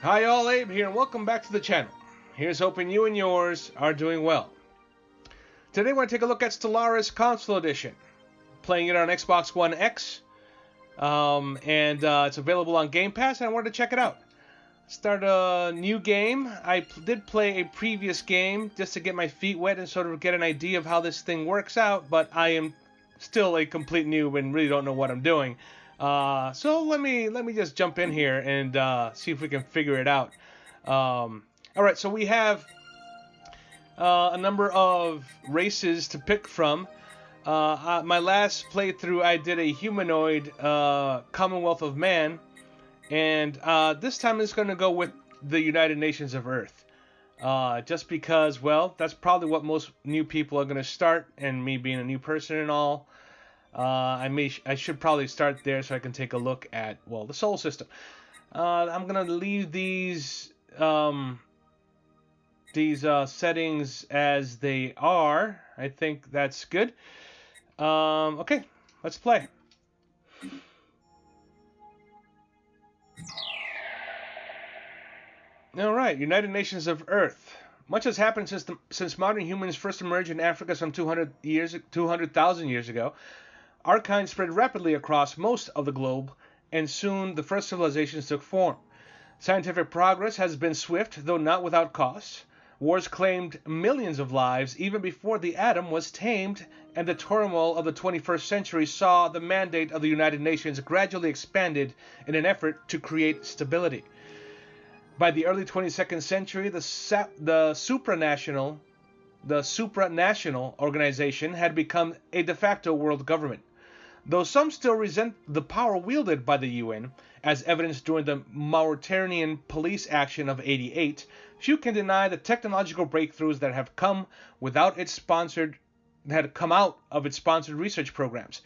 Hi all, Abe here, and welcome back to the channel. Here's hoping you and yours are doing well. Today we're going to take a look at Stellaris Console Edition. Playing it on Xbox One X, it's available on Game Pass, and I wanted to check it out. Start a new game. I did play a previous game just to get my feet wet and sort of get an idea of how this thing works out, but I am still a complete noob and really don't know what I'm doing. So let me just jump in here and see if we can figure it out. All right, so we have a number of races to pick from. My last playthrough, I did a humanoid Commonwealth of Man, and this time it's going to go with the United Nations of Earth. Just because, well, that's probably what most new people are going to start, and me being a new person and all. I should probably start there so I can take a look at, well, the solar system. I'm gonna leave these settings as they are. I think that's good. Okay, let's play. All right, United Nations of Earth. Much has happened since modern humans first emerged in Africa some 200,000 years ago. Our kind spread rapidly across most of the globe, and soon the first civilizations took form. Scientific progress has been swift, though not without cost. Wars claimed millions of lives even before the atom was tamed, and the turmoil of the 21st century saw the mandate of the United Nations gradually expanded in an effort to create stability. By the early 22nd century, the supranational organization had become a de facto world government. Though some still resent the power wielded by the UN, as evidenced during the Mauritanian police action of '88, few can deny the technological breakthroughs that have come out of its sponsored research programs.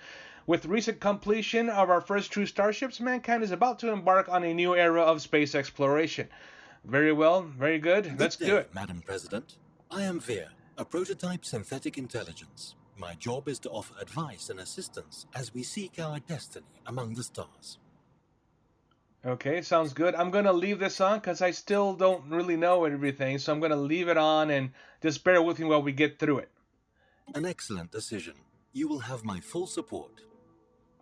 With recent completion of our first true starships, mankind is about to embark on a new era of space exploration. Very well, very good. Let's do it. Madam President. I am Veer, a prototype synthetic intelligence. My job is to offer advice and assistance as we seek our destiny among the stars. Okay, sounds good. I'm going to leave this on because I still don't really know everything, so I'm going to leave it on and just bear with me while we get through it. An excellent decision. You will have my full support.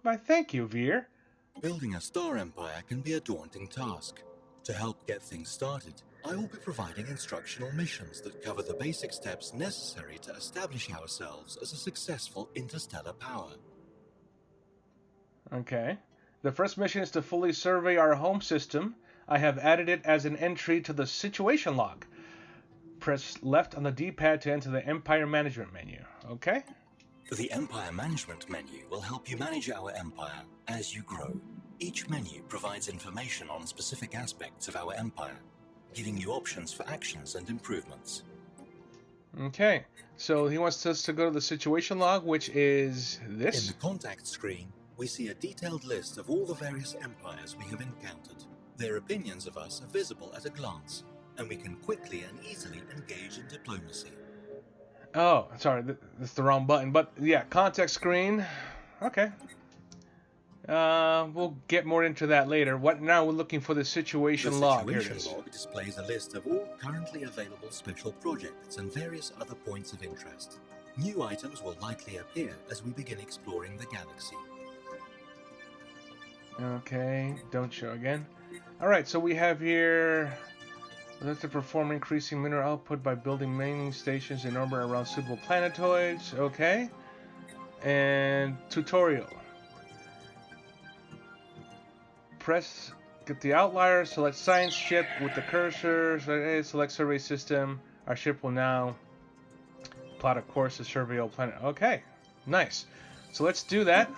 Why, thank you, Veer. Building a star empire can be a daunting task. To help get things started, I will be providing instructional missions that cover the basic steps necessary to establish ourselves as a successful interstellar power. Okay. The first mission is to fully survey our home system. I have added it as an entry to the situation log. Press left on the D-pad to enter the Empire Management menu. Okay? The Empire Management menu will help you manage our empire as you grow. Each menu provides information on specific aspects of our empire, giving you options for actions and improvements. Okay, so he wants us to go to the situation log, which is this. In the contact screen, we see a detailed list of all the various empires we have encountered. Their opinions of us are visible at a glance, and we can quickly and easily engage in diplomacy. Oh, sorry, that's the wrong button, but yeah, contact screen. Okay. We'll get more into that later. Now we're looking for the situation log. Here it is. The situation log displays a list of all currently available special projects and various other points of interest. New items will likely appear as we begin exploring the galaxy. Okay, don't show again. Alright, so we have here... Let's perform increasing mineral output by building mining stations in orbit around suitable planetoids. Okay. And tutorial. Get the outlier, select science ship with the cursor, select survey system. Our ship will now plot a course to survey all planet. Okay, nice. So let's do that.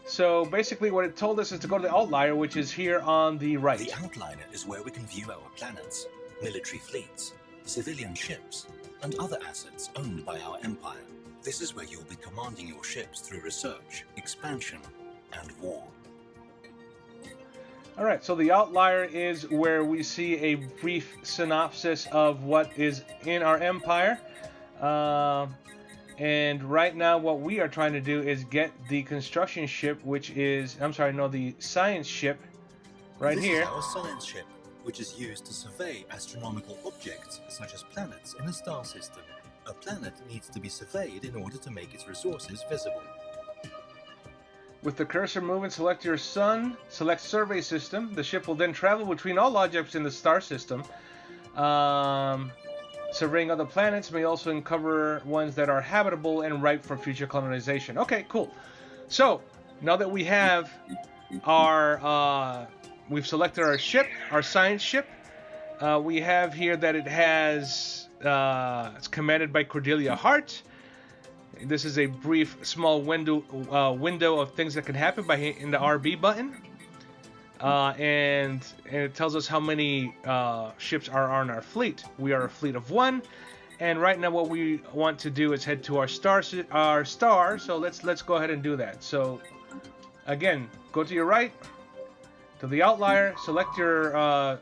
So basically what it told us is to go to the outlier, which is here on the right. The outlier is where we can view our planets, military fleets, civilian ships, and other assets owned by our empire. This is where you'll be commanding your ships through research, expansion, and war. Alright, so the outlier is where we see a brief synopsis of what is in our empire. And right now what we are trying to do is get the construction ship, which is, I'm sorry, no, the science ship right here. This is our science ship, which is used to survey astronomical objects such as planets in a star system. A planet needs to be surveyed in order to make its resources visible. With the cursor movement, select your sun, select survey system. The ship will then travel between all objects in the star system. Surveying other planets may also uncover ones that are habitable and ripe for future colonization. Okay, cool. So, now that we have our, we've selected our ship, our science ship. We have here that it has, it's commanded by Cordelia Hart. This is a brief, small window of things that can happen by hitting the RB button. And it tells us how many ships are on our fleet. We are a fleet of 1, and right now what we want to do is head to our star. So let's go ahead and do that. So again, go to your right, to the outlier, select your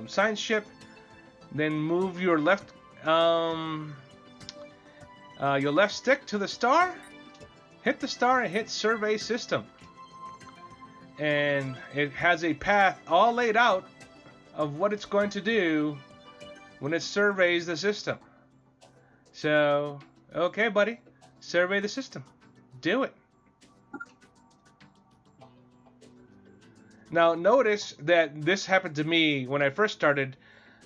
science ship, then move your left stick to the star, hit the star, and hit survey system. And it has a path all laid out of what it's going to do when it surveys the system. So, okay, buddy, survey the system. Do it. Now, notice that this happened to me when I first started.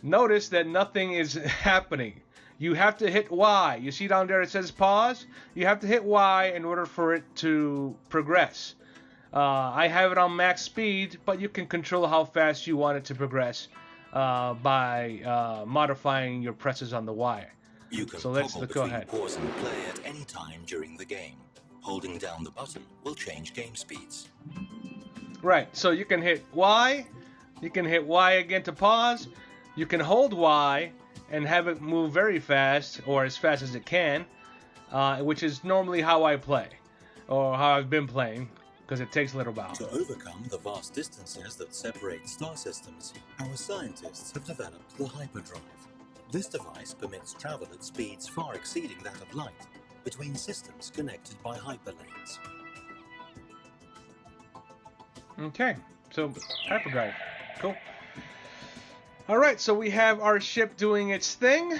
Notice that nothing is happening. You have to hit Y. You see down there it says pause? You have to hit Y in order for it to progress. I have it on max speed, but you can control how fast you want it to progress by modifying your presses on the Y. You can let's go ahead. Pause and play at any time during the game. Holding down the button will change game speeds. Right, so you can hit Y, you can hit Y again to pause, you can hold Y and have it move very fast, or as fast as it can, which is normally how I play, or how I've been playing, because it takes a little while. To overcome the vast distances that separate star systems, our scientists have developed the hyperdrive. This device permits travel at speeds far exceeding that of light between systems connected by hyperlanes. Okay, so hyperdrive, cool. Alright, so we have our ship doing its thing.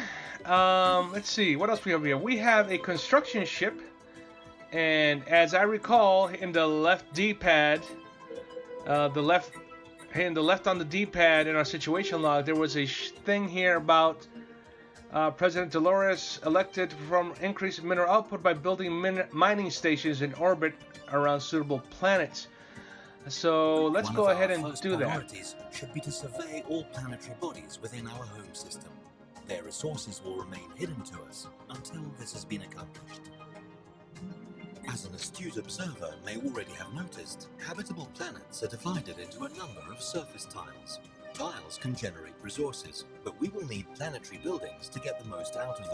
Let's see, what else we have here? We have a construction ship, and as I recall, in the left D-pad, hitting the left on the D-pad in our situation log, there was a thing here about President Stellaris elected from increased mineral output by building mining stations in orbit around suitable planets. So let's go ahead and do that. Priorities should be to survey all planetary bodies within our home system. Their resources will remain hidden to us until this has been accomplished. As an astute observer may already have noticed, habitable planets are divided into a number of surface tiles. Tiles can generate resources, but we will need planetary buildings to get the most out of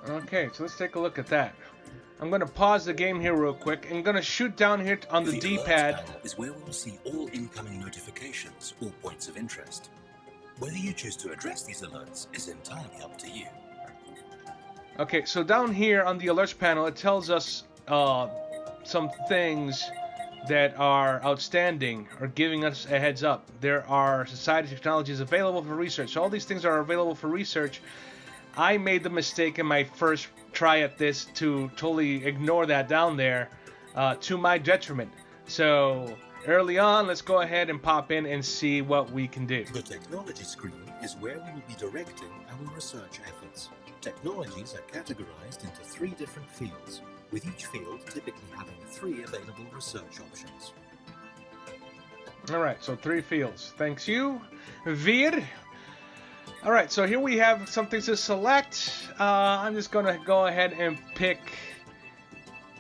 them. Okay, so let's take a look at that. I'm going to pause the game here real quick. I'm going to shoot down here on the D-pad. Panel is where we will see all incoming notifications or points of interest. Whether you choose to address these alerts is entirely up to you. Okay, so down here on the alerts panel, it tells us some things that are outstanding, or giving us a heads up. There are society technologies available for research. So all these things are available for research. I made the mistake in my first try at this to totally ignore that down there, to my detriment. So early on, let's go ahead and pop in and see what we can do. The technology screen is where we will be directing our research efforts. Technologies are categorized into 3 different fields, with each field typically having 3 available research options. Alright, so 3 fields. Thanks you, Veer. Alright, so here we have some things to select. I'm just going to go ahead and pick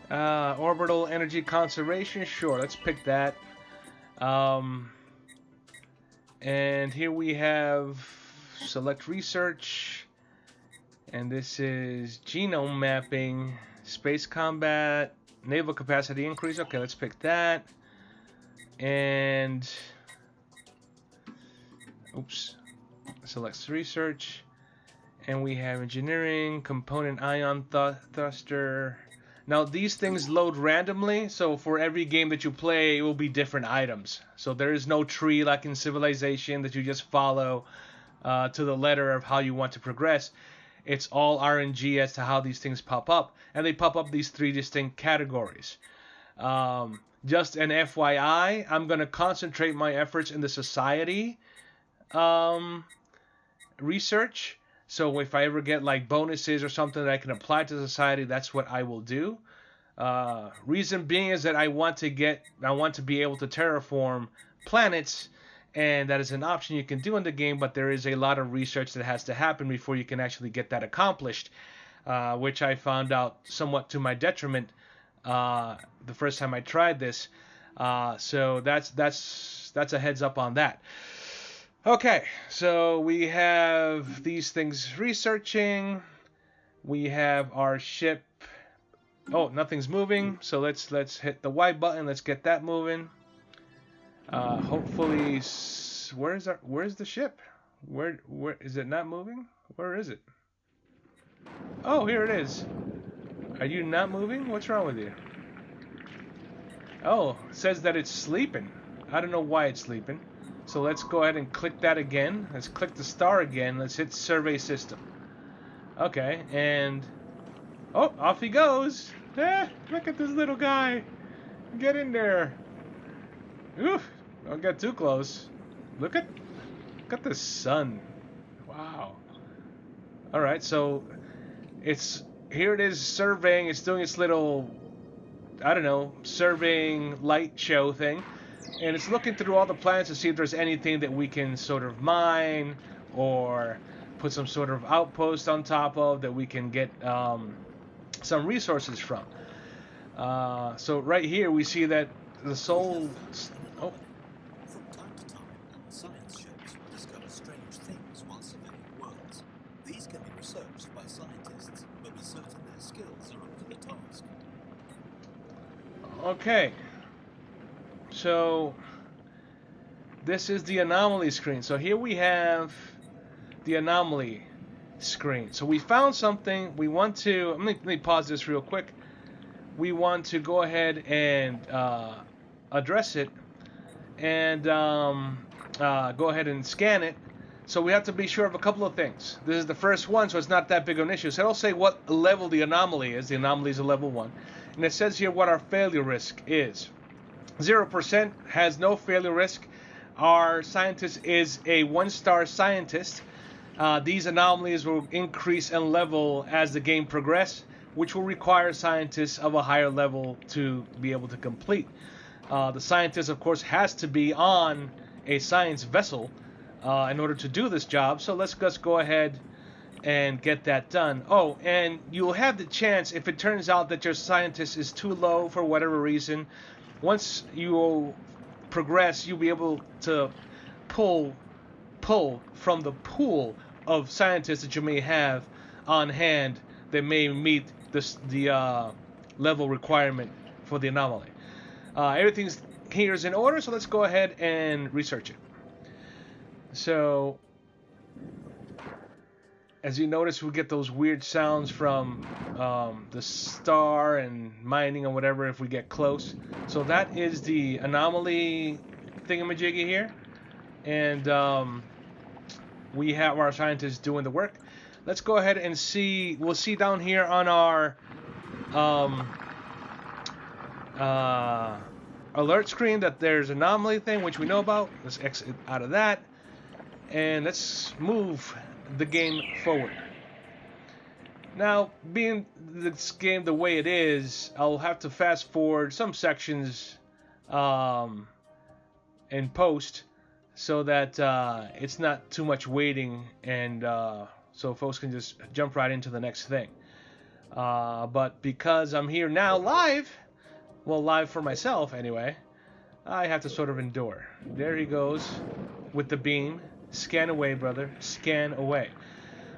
orbital energy conservation. Sure, let's pick that. And here we have select research. And this is genome mapping, space combat, naval capacity increase. Okay, let's pick that. And oops. Selects research. And we have engineering, component ion thruster. Now these things load randomly, so for every game that you play, it will be different items. So there is no tree like in Civilization that you just follow to the letter of how you want to progress. It's all RNG as to how these things pop up, and they pop up these 3 distinct categories. Just an FYI, I'm going to concentrate my efforts in the society research. So if I ever get like bonuses or something that I can apply to society, that's what I will do. Reason being is that I want to be able to terraform planets, and that is an option you can do in the game, but there is a lot of research that has to happen before you can actually get that accomplished, which I found out somewhat to my detriment the first time I tried this. So that's a heads up on that. Okay, so we have these things researching. We have our ship. Oh, nothing's moving. So let's hit the Y button. Let's get that moving. Hopefully, where's the ship? Where is it not moving? Where is it? Oh, here it is. Are you not moving? What's wrong with you? Oh, it says that it's sleeping. I don't know why it's sleeping. So let's go ahead and click that again. Let's click the star again. Let's hit survey system. Okay, and oh, off he goes. Look at this little guy. Get in there. Oof, don't get too close. Look at the sun. Wow. All right, so here it is surveying. It's doing its little, I don't know, surveying light show thing. And it's looking through all the planets to see if there's anything that we can sort of mine or put some sort of outpost on top of that we can get some resources from. So right here we see that the soul... Oh. From time to time, science ships will discover strange things while surveying worlds. These can be researched by scientists, but be certain their skills are up to the task. Okay. So this is the anomaly screen. So here we have the anomaly screen. So we found something. We want to... Let me pause this real quick. We want to go ahead and address it and go ahead and scan it. So we have to be sure of a couple of things. This is the first one, so it's not that big of an issue. So it'll say what level the anomaly is. The anomaly is a level 1. And it says here what our failure risk is. 0% has no failure risk. Our scientist is a 1-star scientist. These anomalies will increase in level as the game progresses, which will require scientists of a higher level to be able to complete. The scientist, of course, has to be on a science vessel in order to do this job. So let's just go ahead and get that done. Oh, and you'll have the chance, if it turns out that your scientist is too low for whatever reason, once you progress, you'll be able to pull from the pool of scientists that you may have on hand that may meet the level requirement for the anomaly. Everything's here is in order, so let's go ahead and research it. So, as you notice, we get those weird sounds from the star and mining and whatever if we get close. So that is the anomaly thingamajiggy here. And we have our scientists doing the work. Let's go ahead and see. We'll see down here on our alert screen that there's an anomaly thing, which we know about. Let's exit out of that. And let's move the game forward. Now, being this game the way it is, I'll have to fast forward some sections in post so that it's not too much waiting, and so folks can just jump right into the next thing. But because I'm here now live for myself anyway, I have to sort of endure. There he goes with the beam. Scan away, brother. Scan away.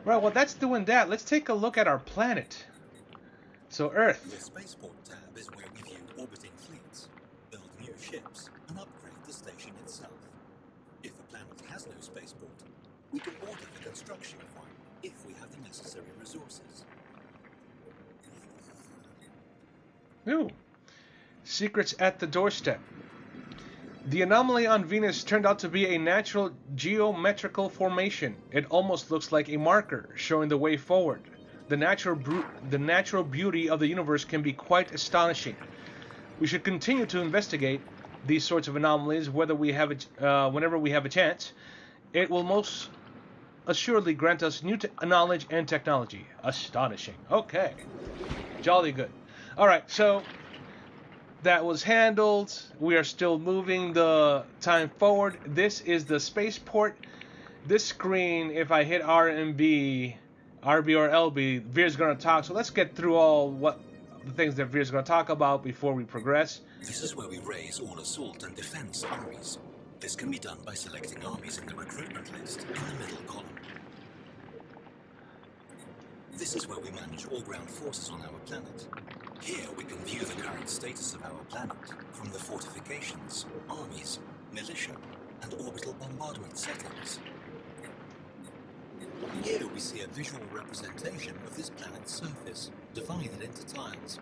Right, well, that's doing that. Let's take a look at our planet. So, Earth. The spaceport tab is where we view orbiting fleets, build new ships, and upgrade the station itself. If a planet has no spaceport, We can order the construction of one if we have the necessary resources. Ooh. Secrets at the doorstep. The anomaly on Venus turned out to be a natural geometrical formation. It almost looks like a marker, showing the way forward. The natural beauty of the universe can be quite astonishing. We should continue to investigate these sorts of anomalies whenever we have a chance. It will most assuredly grant us new knowledge and technology. Astonishing. Okay. Jolly good. Alright, so that was handled. We are still moving the time forward. This is the spaceport. This screen, if I hit R and B, RB or LB, Veer's going to talk. So let's get through all the things that Veer's going to talk about before we progress. This is where we raise all assault and defense armies. This can be done by selecting armies in the recruitment list in the middle column. This is where we manage all ground forces on our planet. Here we can view the current status of our planet from the fortifications, armies, militia, and orbital bombardment settings. Here we see a visual representation of this planet's surface, divided into tiles.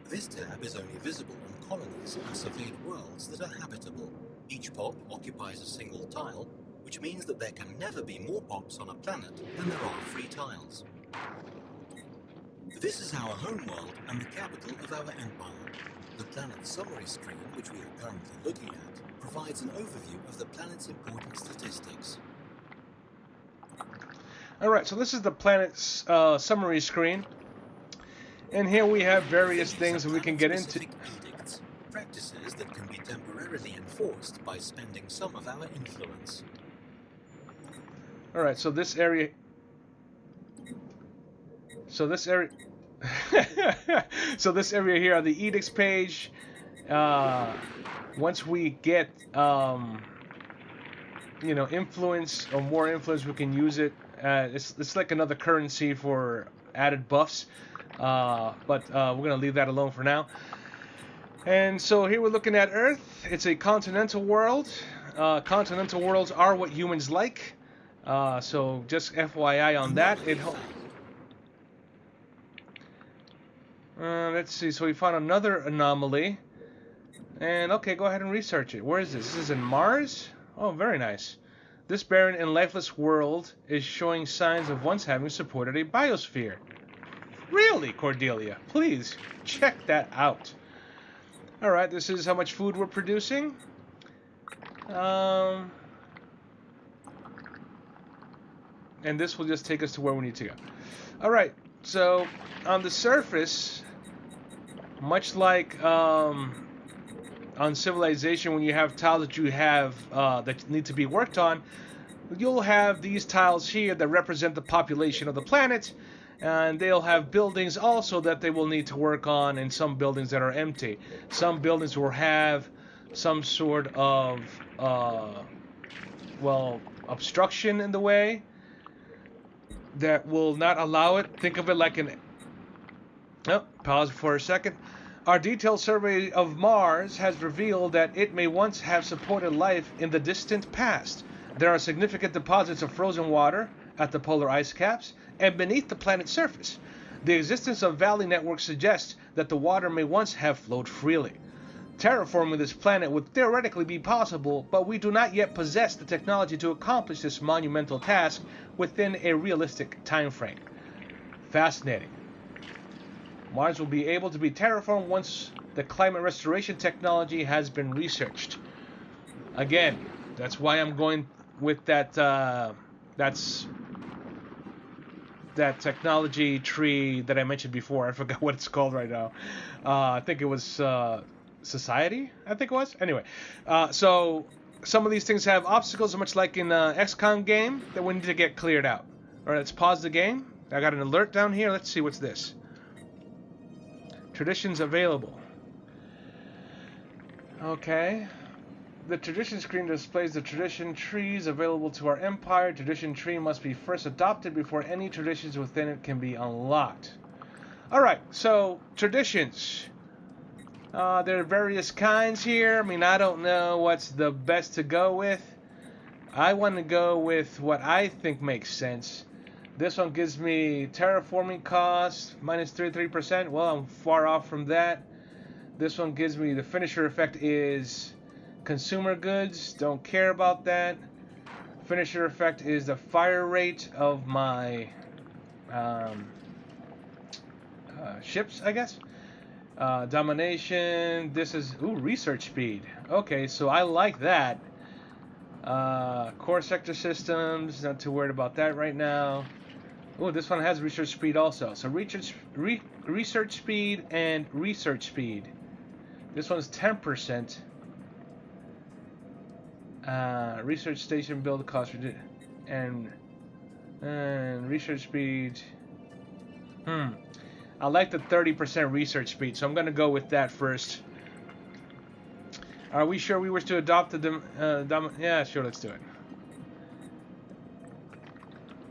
This tab is only visible on colonies and surveyed worlds that are habitable. Each pop occupies a single tile, which means that there can never be more pops on a planet than there are free tiles. This is our homeworld and the capital of our empire. The planet summary screen, which we are currently looking at, provides an overview of the planet's important statistics. Alright, so this is the planet's summary screen. And here we have various things that we can get into. Edicts, practices that can be temporarily enforced by spending some of our influence. Alright, so this area... So this area here on the edicts page, once we get influence or more influence, we can use it. It's like another currency for added buffs, but we're gonna leave that alone for now. And so here we're looking at Earth. It's a continental world. Continental worlds are what humans like. So just FYI on that. Let's see, so we found another anomaly. And okay, go ahead and research it. Where is this? This is in Mars? Oh, very nice. This barren and lifeless world is showing signs of once having supported a biosphere. Really, Cordelia? Please, check that out. Alright, this is how much food we're producing. And this will just take us to where we need to go. Alright, so on the surface, much like on Civilization, when you have tiles that you have that need to be worked on, you'll have these tiles here that represent the population of the planet, and they'll have buildings also that they will need to work on, and some buildings that are empty. Some buildings will have some sort of obstruction in the way that will not allow it. Think of it like an... Oh, pause for a second. Our detailed survey of Mars has revealed that it may once have supported life in the distant past. There are significant deposits of frozen water at the polar ice caps and beneath the planet's surface. The existence of valley networks suggests that the water may once have flowed freely. Terraforming this planet would theoretically be possible, but we do not yet possess the technology to accomplish this monumental task within a realistic time frame. Fascinating. Mars will be able to be terraformed once the climate restoration technology has been researched. Again, that's why I'm going with that technology tree that I mentioned before. I forgot what it's called right now. I think it was Society, I think it was. Anyway, so some of these things have obstacles, much like in XCOM game, that we need to get cleared out. Alright, let's pause the game. I got an alert down here. Let's see what's this. Traditions available. Okay. The tradition screen displays the tradition trees available to our empire. Tradition tree must be first adopted before any traditions within it can be unlocked. Alright, so traditions. There are various kinds here. I mean, I don't know what's the best to go with. I want to go with what I think makes sense. This one gives me terraforming cost minus 33%. Well, I'm far off from that. This one gives me the finisher effect is consumer goods. Don't care about that. Finisher effect is the fire rate of my ships, I guess. Domination. This is research speed. Okay, so I like that. Core sector systems. Not too worried about that right now. This one has research speed also. So research speed and research speed. This one's 10%. Research station build cost and research speed. I like the 30% research speed, so I'm gonna go with that first. Are we sure we wish to adopt the yeah, sure, let's do it.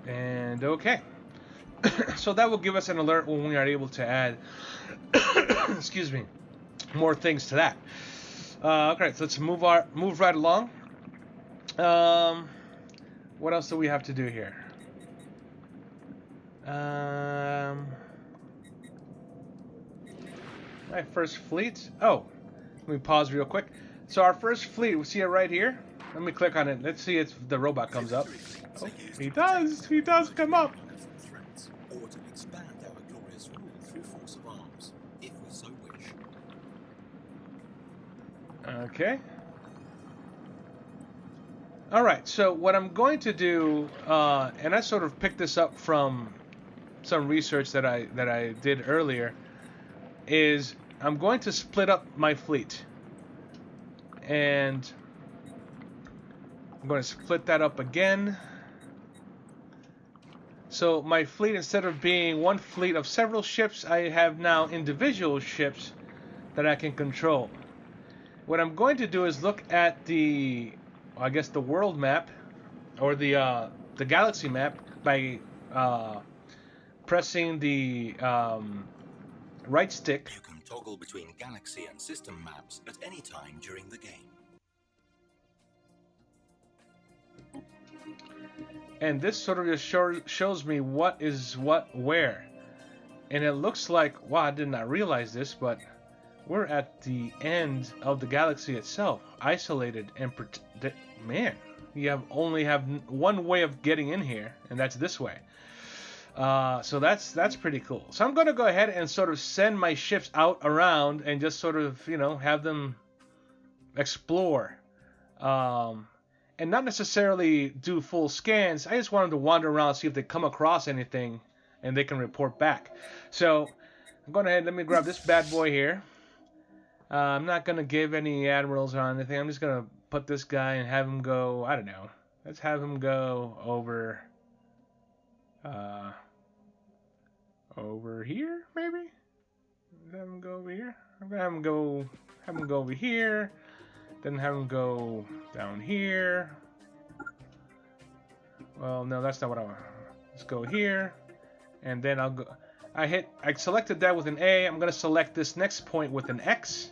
And okay. So that will give us an alert when we are able to add excuse me, more things to that. Okay, so let's move right along. What else do we have to do here? My first fleet. Oh, let me pause real quick. So our first fleet, we see it right here. Let me click on it. Let's see if the robot comes up. Oh, he does. He does come up. Or to expand our glorious rule through force of arms, if we so wish. Okay. All right. So what I'm going to do, and I sort of picked this up from some research that I did earlier, is I'm going to split up my fleet, and I'm going to split that up again. So my fleet, instead of being one fleet of several ships, I have now individual ships that I can control. What I'm going to do is look at the, I guess, the world map, or the galaxy map, by pressing the right stick. You can toggle between galaxy and system maps at any time during the game. And this sort of just shows me what is what where. And it looks like, wow, I did not realize this, but we're at the end of the galaxy itself, isolated and man, you only have one way of getting in here, and that's this way. So that's pretty cool. So I'm going to go ahead and sort of send my ships out around and just sort of, have them explore. And not necessarily do full scans. I just want them to wander around, see if they come across anything, and they can report back. So I'm going ahead, let me grab this bad boy here. I'm not going to give any admirals or anything. I'm just going to put this guy and have him go, I don't know. Let's have him go over here, maybe? Have him go over here? I'm going to have him go over here. Then have him go down here. Well, no, that's not what I want. Let's go here. And then I'll go. I selected that with an A. I'm going to select this next point with an X.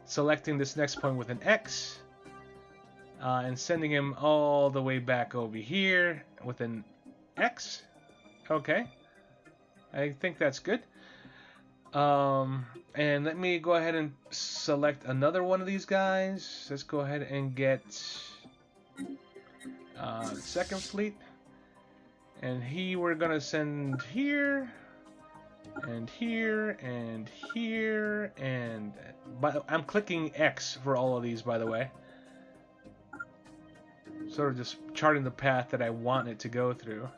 Selecting this next point with an X. And sending him all the way back over here with an X. Okay. I think that's good. And let me go ahead and select another one of these guys. Let's go ahead and get the second fleet. And we're gonna send here, and here, and here, and I'm clicking X for all of these, by the way. Sort of just charting the path that I want it to go through.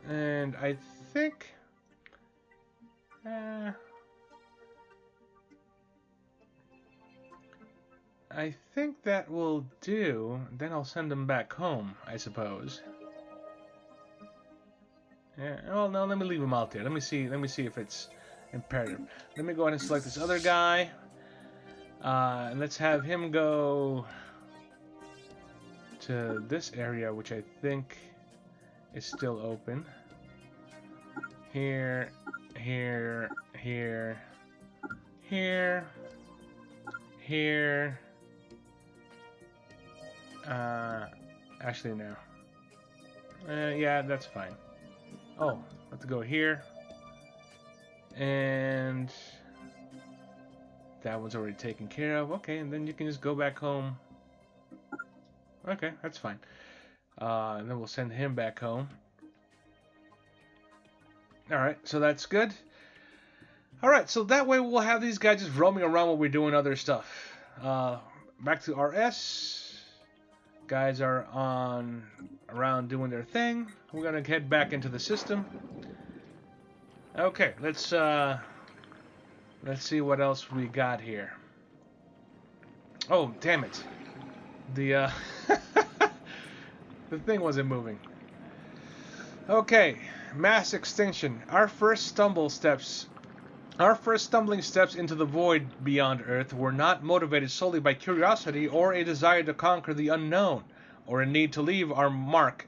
And I think that will do. Then I'll send them back home, I suppose. Yeah. Well, no. Let me leave them out there. Let me see if it's imperative. Let me go ahead and select this other guy. And let's have him go to this area, which I think is still open. Here, here, here, here, here, Actually, no. Yeah, that's fine. Oh, let's go here. And that one's already taken care of. Okay, and then you can just go back home. Okay, that's fine. And then we'll send him back home. Alright, so that's good. Alright, so that way we'll have these guys just roaming around while we're doing other stuff. Back to RS. Guys are around doing their thing. We're gonna head back into the system. Okay, let's see what else we got here. Oh, damn it. The the thing wasn't moving. Okay, mass extinction. Our first stumbling steps into the void beyond Earth were not motivated solely by curiosity or a desire to conquer the unknown, or a need to leave our mark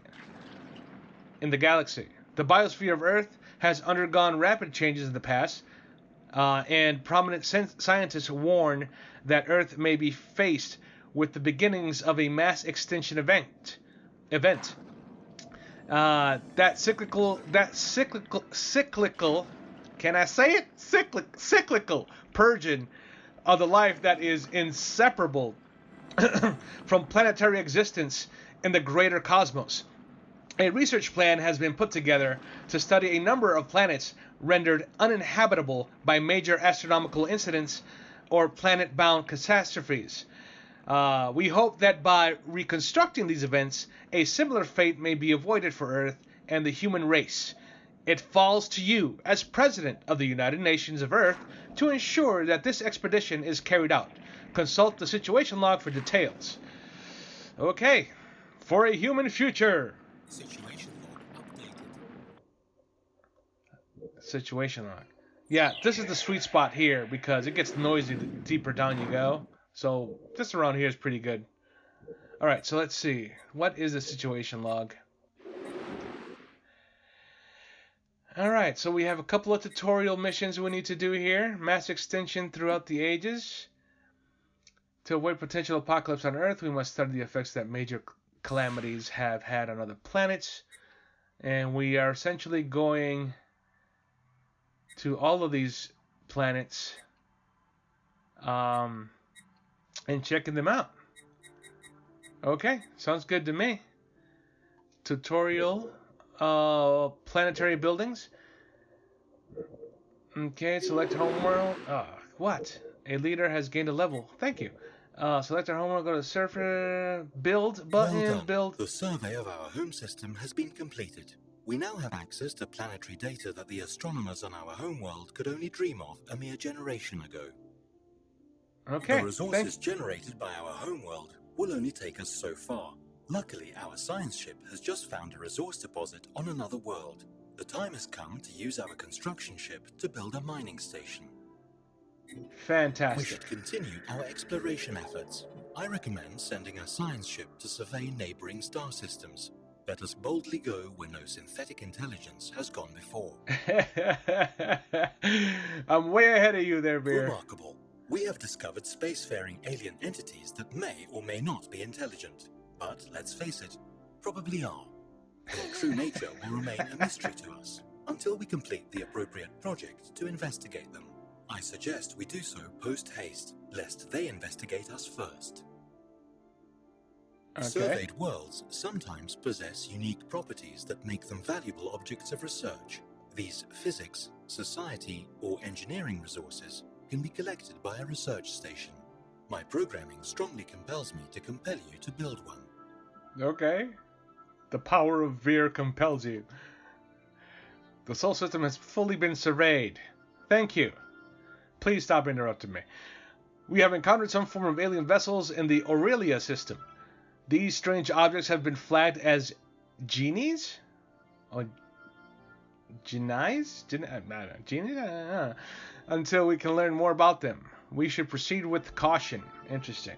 in the galaxy. The biosphere of Earth has undergone rapid changes in the past, and prominent scientists warn that Earth may be faced with the beginnings of a mass extinction event. That cyclical, can I say it? Cyclical purging of the life that is inseparable from planetary existence in the greater cosmos. A research plan has been put together to study a number of planets rendered uninhabitable by major astronomical incidents or planet-bound catastrophes. We hope that by reconstructing these events, a similar fate may be avoided for Earth and the human race. It falls to you, as President of the United Nations of Earth, to ensure that this expedition is carried out. Consult the situation log for details. Okay, for a human future. Situation log updated. Situation log. Yeah, this is the sweet spot here because it gets noisy the deeper down you go. So this around here is pretty good. Alright, so let's see. What is the situation log? Alright, so we have a couple of tutorial missions we need to do here. Mass extinction throughout the ages. To avoid potential apocalypse on Earth, we must study the effects that major calamities have had on other planets. And we are essentially going to all of these planets and checking them out. Okay, sounds good to me. Tutorial, planetary buildings. Okay, select homeworld. What? A leader has gained a level. Thank you. Select our homeworld, go to surfer, build button, Well done. build. The survey of our home system has been completed. We now have access to planetary data that the astronomers on our homeworld could only dream of a mere generation ago. Okay, The resources generated by our homeworld will only take us so far. Luckily, our science ship has just found a resource deposit on another world. The time has come to use our construction ship to build a mining station. We Fantastic. should continue our exploration efforts. I recommend sending a science ship to survey neighboring star systems. Let us boldly go where no synthetic intelligence has gone before. I'm way ahead of you there, Beer. Remarkable. We have discovered spacefaring alien entities that may or may not be intelligent. But let's face it, probably are. Their true nature will remain a mystery to us until we complete the appropriate project to investigate them. I suggest we do so post-haste, lest they investigate us first. Okay. Surveyed worlds sometimes possess unique properties that make them valuable objects of research. These physics, society, or engineering resources can be collected by a research station. My programming strongly compels me to compel you to build one. Okay. The power of Veer compels you. The Sol system has fully been surveyed. Thank you. Please stop interrupting me. We have encountered some form of alien vessels in the Aurelia system. These strange objects have been flagged as genies? Or genies? Genies? Until we can learn more about them. We should proceed with caution. Interesting.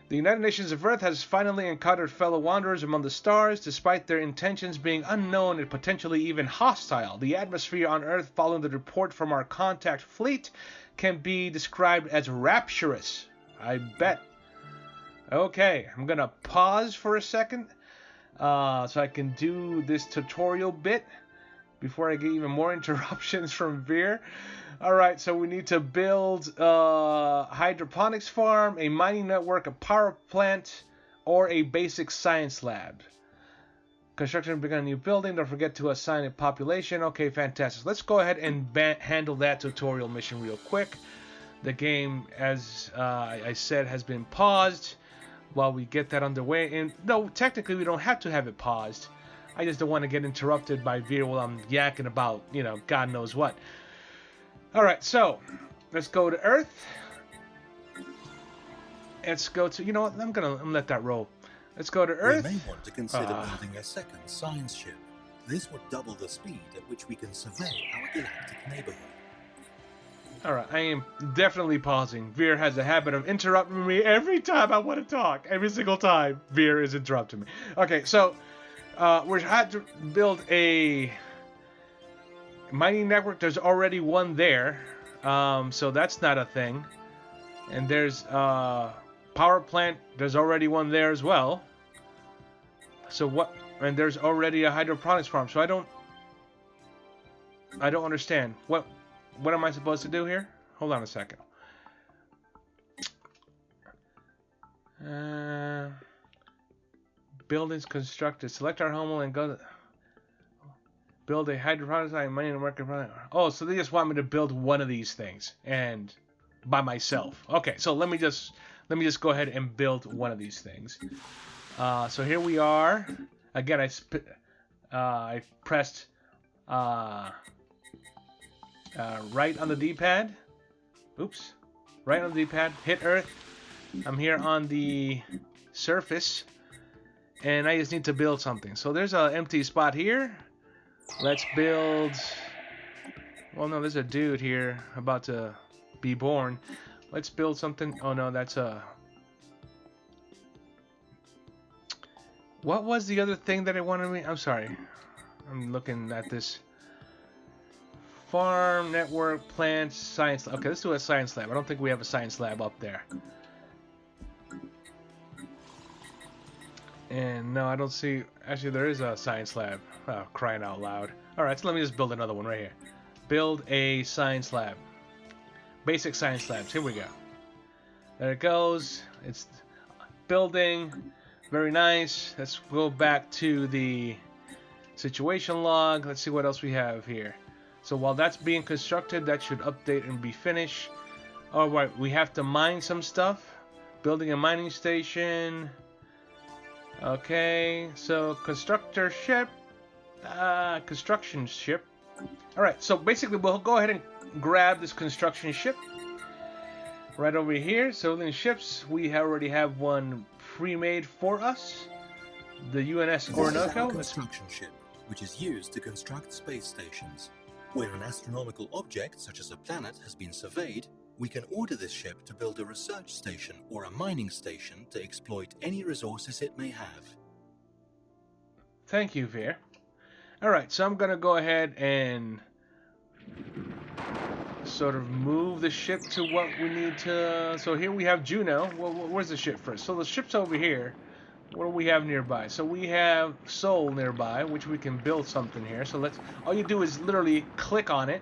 The United Nations of Earth has finally encountered fellow wanderers among the stars, despite their intentions being unknown and potentially even hostile. The atmosphere on Earth following the report from our contact fleet can be described as rapturous. I bet. Okay, I'm gonna pause for a second so I can do this tutorial bit before I get even more interruptions from Veer. Alright, so we need to build a hydroponics farm, a mining network, a power plant, or a basic science lab. Construction begun a new building. Don't forget to assign a population. Okay, fantastic. Let's go ahead and handle that tutorial mission real quick. The game, as I said, has been paused while we get that underway. And no, technically we don't have to have it paused. I just don't want to get interrupted by Veer while I'm yakking about, you know, God knows what. Alright, so let's go to Earth. Let's go to, you know what, I'm gonna let that roll. Let's go to Earth. We may want to consider building a second science ship. This would double the speed at which we can survey our galactic neighborhood. Alright, I am definitely pausing. Veer has a habit of interrupting me every time I want to talk. Every single time Veer is interrupting me. Okay, so we had to build a mining network. There's already one there, so that's not a thing. And there's power plant. There's already one there as well. So what? And there's already a hydroponics farm. So I don't understand. What am I supposed to do here? Hold on a second. Buildings constructed. Select our homeland and go to build a hydroponics mining and working. Oh, so they just want me to build one of these things and by myself. Okay, so let me just go ahead and build one of these things. So here we are. Again, I pressed right on the D-pad. Oops. Right on the D-pad. Hit Earth. I'm here on the surface. And I just need to build something. So there's an empty spot here. Let's build... Well, no, there's a dude here about to be born. Let's build something. Oh, no, that's a... What was the other thing that I wanted? I'm sorry. I'm looking at this. Farm, network, plants, science. Okay, let's do a science lab. I don't think we have a science lab up there. And no, I don't see... Actually, there is a science lab. Oh, crying out loud. Alright, so let me just build another one right here. Build a science lab. Basic science labs. Here we go. There it goes. It's building. Very nice. Let's go back to the situation log. Let's see what else we have here. So while that's being constructed, that should update and be finished. Alright, we have to mine some stuff. Building a mining station. Okay, so construction ship. Alright, so basically we'll go ahead and grab this construction ship. Right over here. So in ships, we already have one pre-made for us. The UNS Orinoco. A construction ship, which is used to construct space stations. Where an astronomical object, such as a planet, has been surveyed, we can order this ship to build a research station or a mining station to exploit any resources it may have. Thank you, Veer. Alright, so I'm going to go ahead and sort of move the ship to what we need to... So here we have Juno. Well, where's the ship first? So the ship's over here. What do we have nearby? So we have Sol nearby, which we can build something here. So let's... All you do is literally click on it,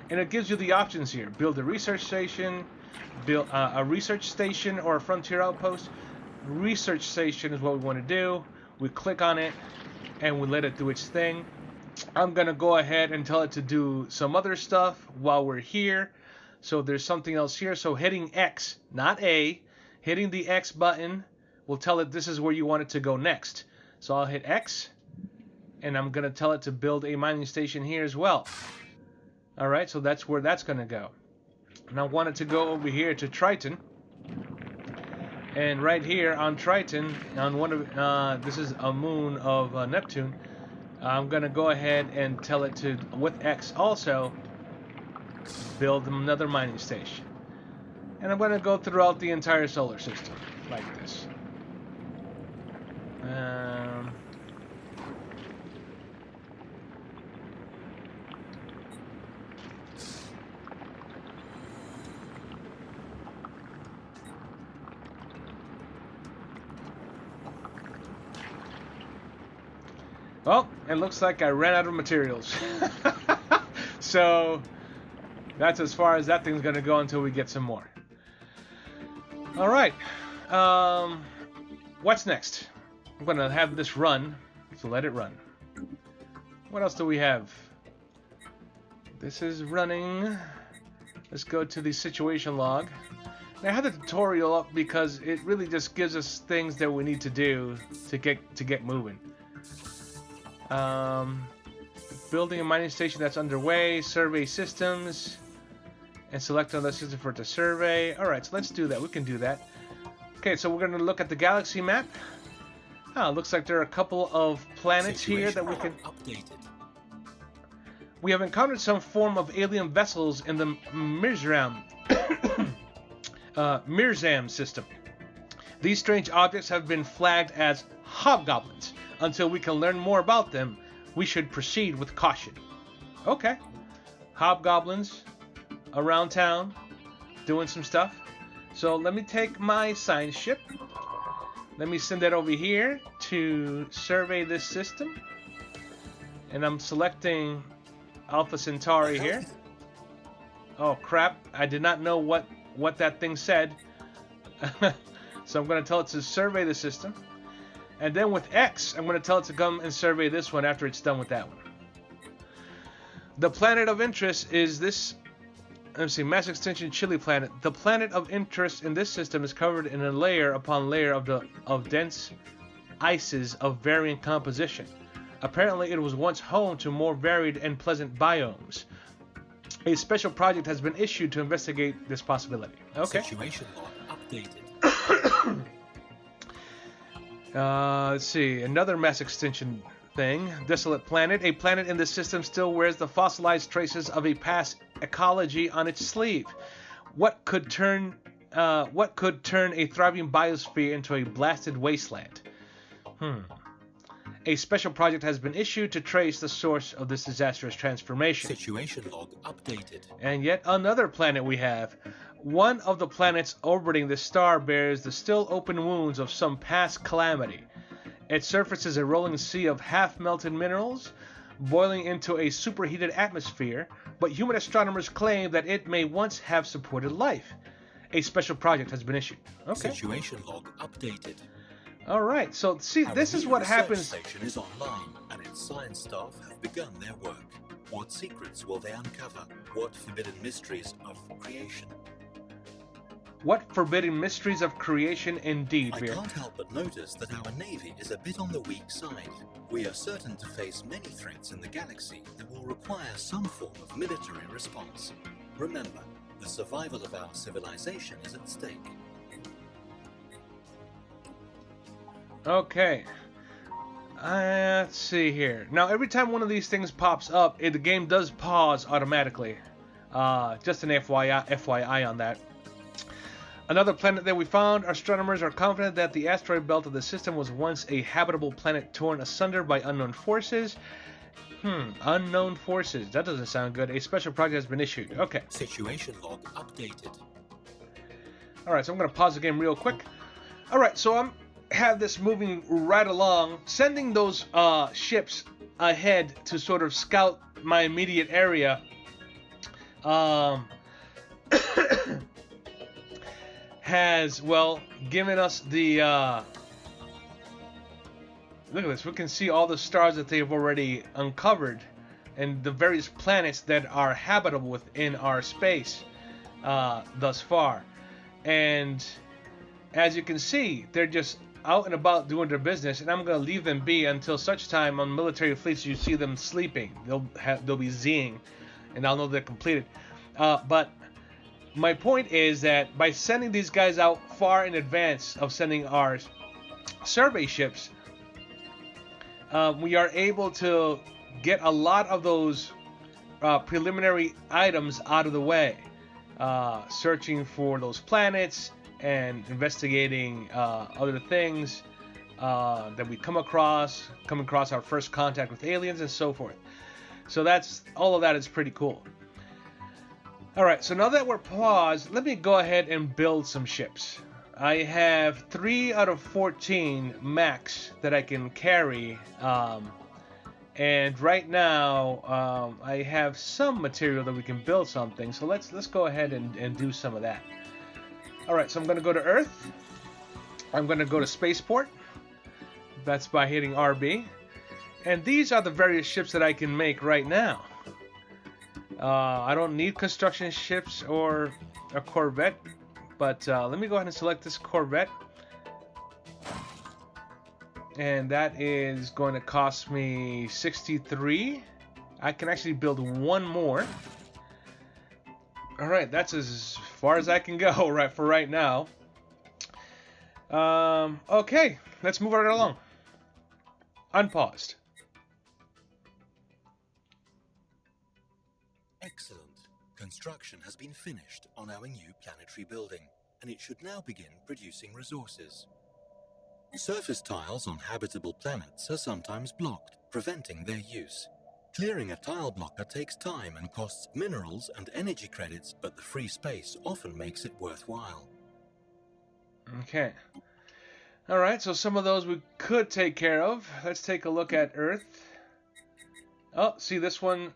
and it gives you the options here. Build a research station, build a research station or a frontier outpost. Research station is what we want to do. We click on it, and we let it do its thing. I'm going to go ahead and tell it to do some other stuff while we're here. So there's something else here. So hitting X, not A, hitting the X button will tell it this is where you want it to go next. So I'll hit X, and I'm going to tell it to build a mining station here as well. Alright, so that's where that's going to go. And I want it to go over here to Triton. And right here on Triton, on one of this is a moon of Neptune, I'm going to go ahead and tell it to, with X also, build another mining station. And I'm going to go throughout the entire solar system, like this. Well, it looks like I ran out of materials. So that's as far as that thing's gonna go until we get some more. All right. What's next? I'm gonna have this run, so let it run. What else do we have? This is running. Let's go to the situation log. Now, I have the tutorial up because it really just gives us things that we need to do to get moving. Building a mining station that's underway. Survey systems. And select another system for it to survey. Alright, so let's do that. We can do that. Okay, so we're going to look at the galaxy map. Oh, looks like there are a couple of planets here that we can... Updated. We have encountered some form of alien vessels in the Mirzam system. These strange objects have been flagged as hobgoblins. Until we can learn more about them, we should proceed with caution. Okay. Hobgoblins around town doing some stuff. So let me take my science ship. Let me send that over here to survey this system. And I'm selecting Alpha Centauri here. Oh crap, I did not know what that thing said. So I'm going to tell it to survey the system. And then with X, I'm going to tell it to come and survey this one after it's done with that one. The planet of interest is this... Let's see, mass extinction Chile planet. The planet of interest in this system is covered in a layer upon layer of dense ices of varying composition. Apparently, it was once home to more varied and pleasant biomes. A special project has been issued to investigate this possibility. Okay. Situation log updated. Let's see, another mass extinction thing. Desolate planet. A planet in this system still wears the fossilized traces of a past ecology on its sleeve. What could turn a thriving biosphere into a blasted wasteland? A special project has been issued to trace the source of this disastrous transformation. Situation log updated. And yet another planet we have. One of the planets orbiting this star bears the still open wounds of some past calamity. Its surface is a rolling sea of half-melted minerals, boiling into a superheated atmosphere, but human astronomers claim that it may once have supported life. A special project has been issued. Okay. Situation log updated. All right. So see, this is what happens. The station is online, and its science staff have begun their work. What secrets will they uncover? What forbidden mysteries of creation? What forbidden mysteries of creation indeed, I Veer. can't help but notice that our Navy is a bit on the weak side. We are certain to face many threats in the galaxy that will require some form of military response. Remember, the survival of our civilization is at stake. Okay. Let's see here. Now, every time one of these things pops up, the game does pause automatically. Just an FYI on that. Another planet that we found. Astronomers are confident that the asteroid belt of the system was once a habitable planet torn asunder by unknown forces. Unknown forces. That doesn't sound good. A special project has been issued. Okay. Situation log updated. Alright, so I'm going to pause the game real quick. Alright, so I'm have this moving right along, sending those ships ahead to sort of scout my immediate area. Has, well, given us the, look at this, we can see all the stars that they've already uncovered and the various planets that are habitable within our space thus far. And as you can see, they're just out and about doing their business, and I'm going to leave them be until such time on military fleets you see them sleeping. They'll be Zing, and I'll know they're completed. But my point is that by sending these guys out far in advance of sending our survey ships, we are able to get a lot of those preliminary items out of the way. Searching for those planets and investigating other things that we come across our first contact with aliens and so forth. So that's all of that is pretty cool. Alright, so now that we're paused, let me go ahead and build some ships. I have 3 out of 14 max that I can carry And right now, I have some material that we can build something. So let's go ahead and do some of that. All right, so I'm going to go to Earth. I'm going to go to Spaceport. That's by hitting RB. And these are the various ships that I can make right now. I don't need construction ships or a Corvette, but let me go ahead and select this Corvette. And that is going to cost me 63. I can actually build one more. All right, that's as far as I can go right for right now. Okay, let's move right along. Unpaused. Excellent. Construction has been finished on our new planetary building, and it should now begin producing resources. Surface tiles on habitable planets are sometimes blocked, preventing their use. Clearing a tile blocker takes time and costs minerals and energy credits, but the free space often makes it worthwhile. Okay. Alright, so some of those we could take care of. Let's take a look at Earth. Oh, see this one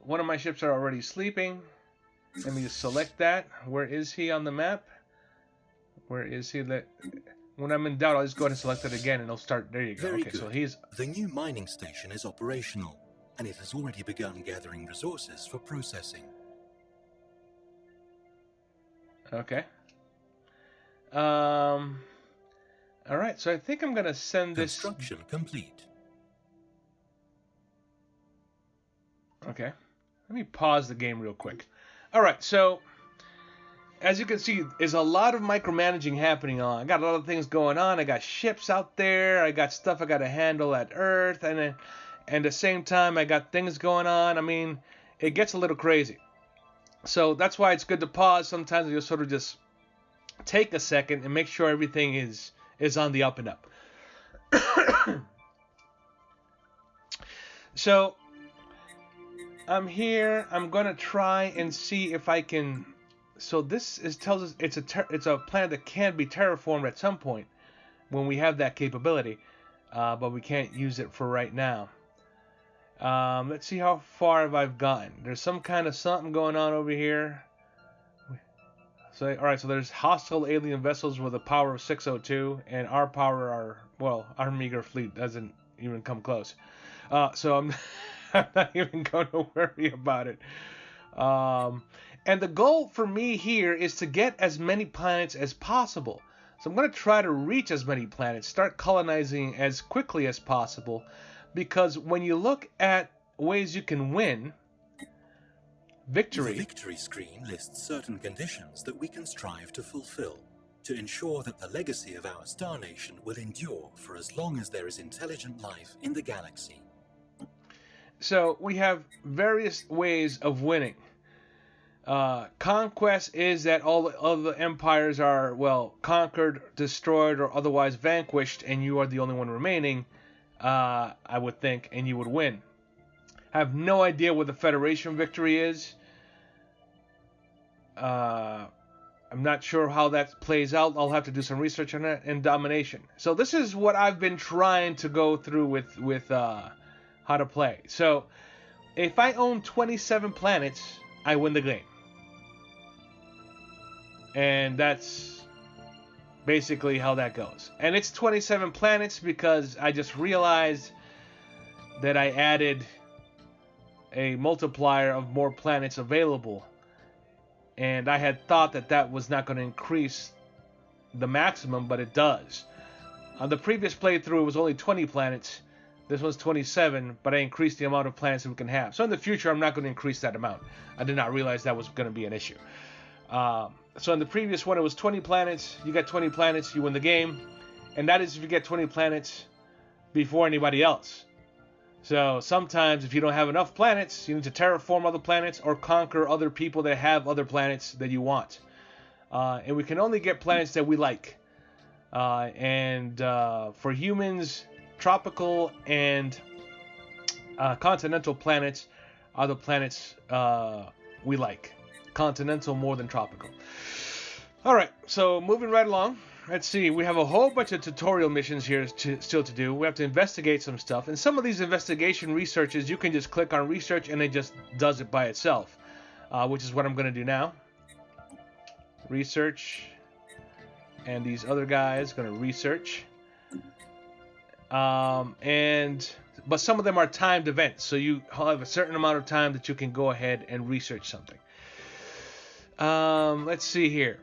of my ships are already sleeping. Let me just select that. Where is he on the map? Where is he? When I'm in doubt, I'll just go ahead and select it again and it'll start. There you go. Very okay, good. so he's... The new mining station is operational, and it has already begun gathering resources for processing. Okay. Alright, so I think I'm going to send this... Construction complete. Okay. Let me pause the game real quick. Alright, so... As you can see, there's a lot of micromanaging happening on. I got a lot of things going on. I got ships out there. I got stuff I got to handle at Earth. And then, at the same time, I got things going on. I mean, it gets a little crazy. So that's why it's good to pause. Sometimes you'll sort of just take a second and make sure everything is on the up and up. So I'm here. I'm going to try and see if I can... So this tells us it's a planet that can be terraformed at some point when we have that capability, but we can't use it for right now. Let's see how far I've gotten. There's some kind of something going on over here. So all right, so there's hostile alien vessels with a power of 602, and our our meager fleet doesn't even come close. So I'm not even going to worry about it. And the goal for me here is to get as many planets as possible. So I'm going to try to reach as many planets, start colonizing as quickly as possible. Because when you look at ways you can win, victory... The victory screen lists certain conditions that we can strive to fulfill to ensure that the legacy of our star nation will endure for as long as there is intelligent life in the galaxy. So we have various ways of winning. Conquest is that all the other empires are, well, conquered, destroyed, or otherwise vanquished, and you are the only one remaining, I would think, and you would win. I have no idea what the Federation victory is. I'm not sure how that plays out. I'll have to do some research on it. And domination. So this is what I've been trying to go through with how to play. So if I own 27 planets, I win the game. And that's basically how that goes. And it's 27 planets because I just realized that I added a multiplier of more planets available. And I had thought that was not going to increase the maximum, but it does. On the previous playthrough, it was only 20 planets. This one's 27, but I increased the amount of planets that we can have. So in the future, I'm not going to increase that amount. I did not realize that was going to be an issue. So in the previous one, it was 20 planets. You get 20 planets, you win the game. And that is if you get 20 planets before anybody else. So sometimes if you don't have enough planets, you need to terraform other planets or conquer other people that have other planets that you want. And we can only get planets that we like. For humans, tropical and continental planets are the planets we like. Continental more than tropical. Alright, so moving right along. let's see. We have a whole bunch of tutorial missions here still to do. We have to investigate some stuff. And some of these investigation researches, you can just click on research and it just does it by itself. Which is what I'm going to do now. Research. And these other guys going to research. But some of them are timed events. So you have a certain amount of time that you can go ahead and research something. Let's see here.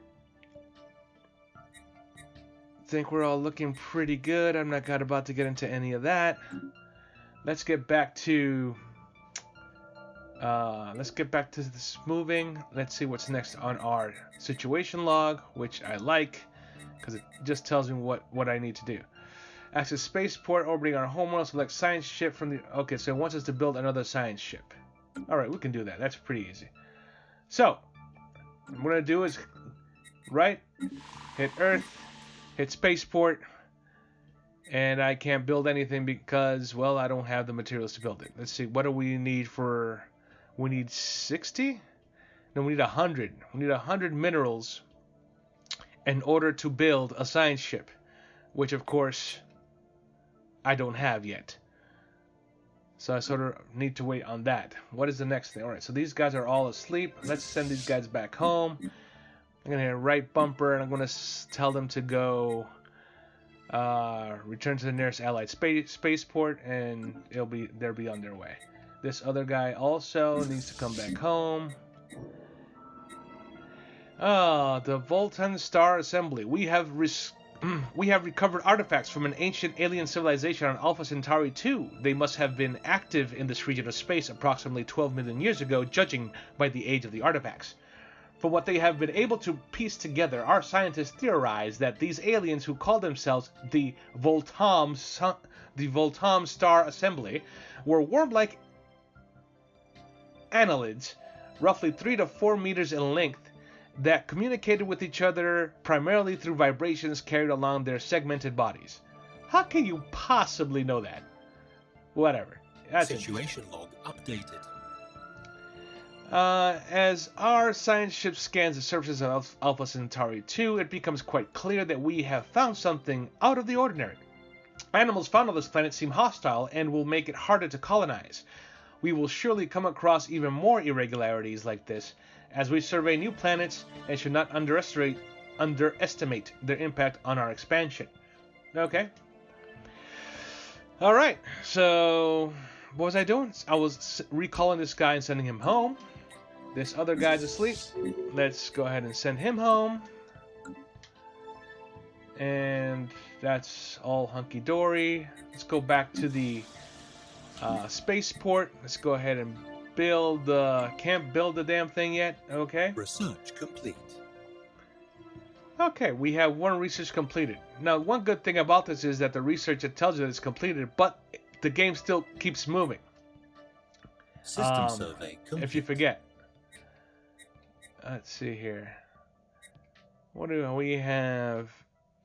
Think we're all looking pretty good. I'm not about to get into any of that. Let's get back to this moving. Let's see what's next on our situation log, which I like because it just tells me what I need to do. Access spaceport orbiting our homeworld. Select science ship from the. Okay, so it wants us to build another science ship. All right, we can do that. That's pretty easy. So what I'm gonna do is hit Earth. Hit spaceport, and I can't build anything because, well, I don't have the materials to build it. Let's see, what do we need for... We need 60? No, we need 100. We need 100 minerals in order to build a science ship, which, of course, I don't have yet. So I sort of need to wait on that. What is the next thing? All right, so these guys are all asleep. Let's send these guys back home. I'm going to hit right bumper, and I'm going to tell them to go return to the nearest allied spaceport, and they'll be on their way. This other guy also needs to come back home. The Voltan Star Assembly. We have recovered artifacts from an ancient alien civilization on Alpha Centauri 2. They must have been active in this region of space approximately 12 million years ago, judging by the age of the artifacts. From what they have been able to piece together, our scientists theorize that these aliens who call themselves the Voltam Star Assembly were worm-like annelids, roughly 3 to 4 meters in length, that communicated with each other primarily through vibrations carried along their segmented bodies. How can you possibly know that? Whatever. That's Situation log updated. As our science ship scans the surfaces of Alpha Centauri 2, it becomes quite clear that we have found something out of the ordinary. Animals found on this planet seem hostile and will make it harder to colonize. We will surely come across even more irregularities like this as we survey new planets and should not underestimate their impact on our expansion. Okay. Alright, so what was I doing? I was recalling this guy and sending him home. This other guy's asleep. Let's go ahead and send him home. And that's all hunky-dory. Let's go back to the spaceport. Let's go ahead and build the... Can't build the damn thing yet. Okay. Research complete. Okay, we have one research completed. Now, one good thing about this is that the research, it tells you that it's completed, but the game still keeps moving. System survey complete. If you forget. Let's see here. What do we have?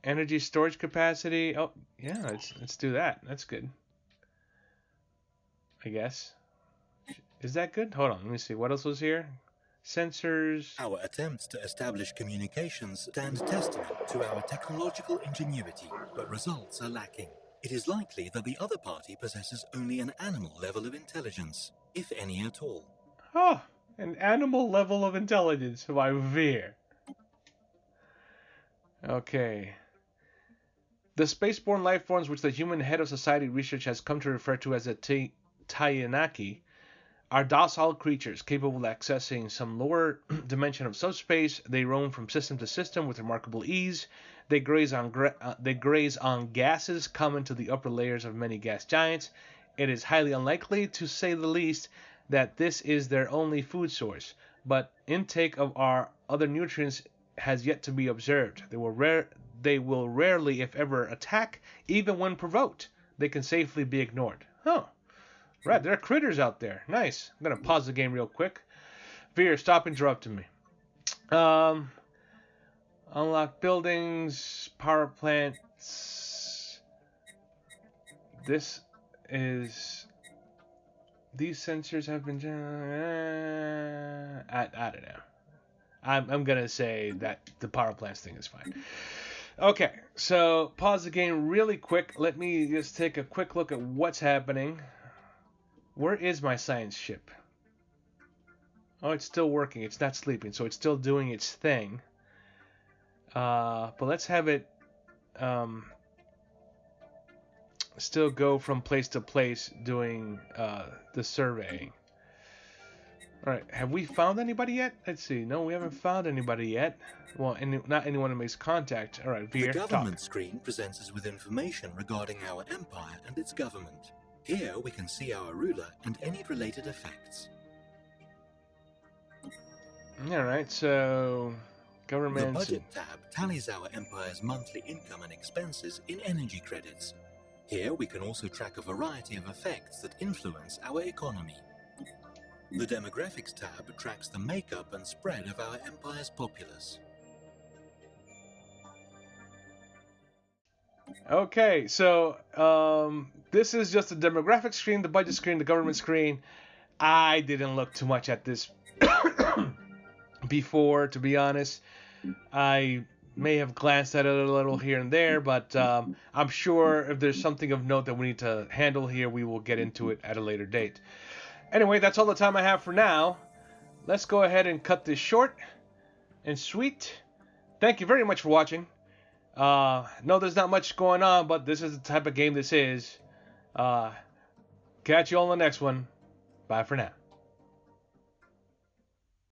Energy storage capacity. Oh, yeah, let's do that. That's good. I guess. Is that good? Hold on, let me see. What else was here? Sensors. Our attempts to establish communications stand testament to our technological ingenuity, but results are lacking. It is likely that the other party possesses only an animal level of intelligence, if any at all. Oh, an animal level of intelligence, my veer. Okay. The spaceborne life forms which the human head of society research has come to refer to as the Tayanaki are docile creatures capable of accessing some lower dimension of subspace. They roam from system to system with remarkable ease. They graze on gases common to the upper layers of many gas giants. It is highly unlikely, to say the least, that this is their only food source, but intake of our other nutrients has yet to be observed. They will rarely, if ever, attack, even when provoked. They can safely be ignored. Huh. Right, there are critters out there. Nice. I'm going to pause the game real quick. Veer, stop interrupting me. Unlock buildings, power plants. These sensors have been... I don't know. I'm going to say that the power plants thing is fine. Okay, so pause the game really quick. Let me just take a quick look at what's happening. Where is my science ship? Oh, it's still working. It's not sleeping, so it's still doing its thing. But let's have it still go from place to place doing the surveying. All right, have we found anybody yet? Let's see. No, we haven't found anybody yet. Well, not anyone who makes contact. All right, Veer, The government talk. screen presents us with information regarding our empire and its government. Here we can see our ruler and any related effects. All right, so The government. budget tab tallies our empire's monthly income and expenses in energy credits. Here we can also track a variety of effects that influence our economy. The demographics tab tracks the makeup and spread of our empire's populace. Okay, so this is just the demographic screen, the budget screen, the government screen. I didn't look too much at this before, to be honest. I may have glanced at it a little here and there, but I'm sure if there's something of note that we need to handle here, we will get into it at a later date. Anyway, that's all the time I have for now. Let's go ahead and cut this short and sweet. Thank you very much for watching. No, there's not much going on, but this is the type of game this is. Catch you all in the next one. Bye for now.